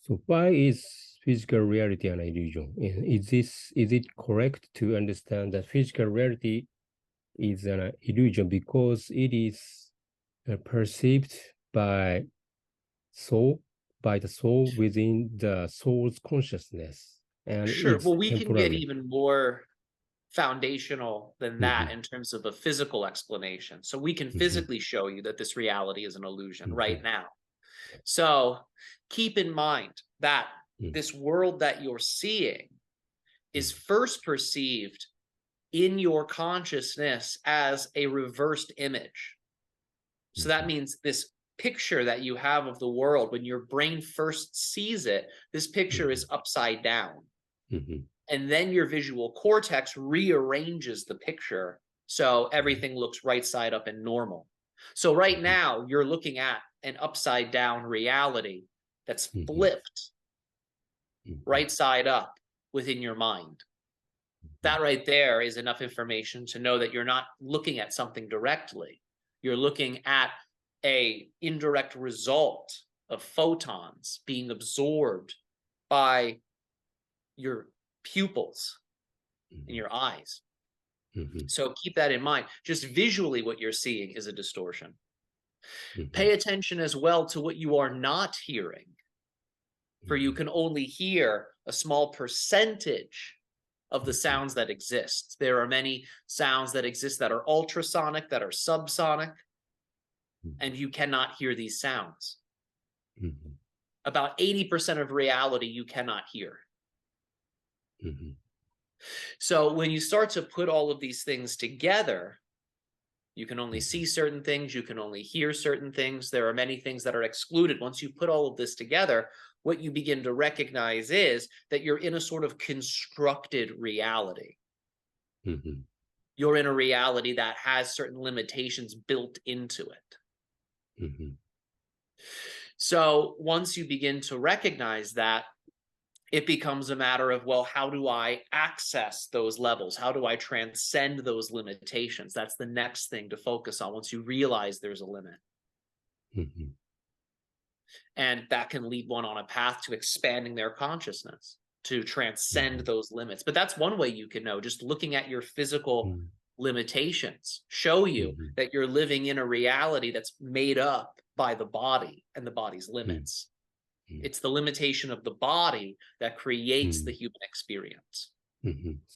So why is physical reality an illusion? Is it correct to understand that physical reality is an illusion because it is perceived by the soul within the soul's consciousness, and Sure. it's Well, we can get temporary? even more foundational than that in terms of a physical explanation. So we can physically show you that this reality is an illusion right now. So keep in mind that this world that you're seeing is first perceived in your consciousness as a reversed image. So that means this picture that you have of the world, when your brain first sees it, this picture is upside down. And then your visual cortex rearranges the picture so everything looks right side up and normal. So right now you're looking at an upside down reality that's flipped right side up within your mind. That right there is enough information to know that you're not looking at something directly. You're looking at an indirect result of photons being absorbed by your pupils in your eyes. So keep that in mind. Just visually what you're seeing is a distortion. Pay attention as well to what you are not hearing, for you can only hear a small percentage of the sounds that exist. There are many sounds that exist that are ultrasonic, that are subsonic, and you cannot hear these sounds. About 80% of reality you cannot hear. So when you start to put all of these things together, you can only see certain things, you can only hear certain things. There are many things that are excluded. Once you put all of this together, what you begin to recognize is that you're in a sort of constructed reality. You're in a reality that has certain limitations built into it. So once you begin to recognize that, it becomes a matter of, well, how do I access those levels? How do I transcend those limitations? That's the next thing to focus on once you realize there's a limit. And that can lead one on a path to expanding their consciousness, to transcend those limits. But that's one way you can know, just looking at your physical limitations, show you that you're living in a reality that's made up by the body and the body's limits. It's the limitation of the body that creates the human experience.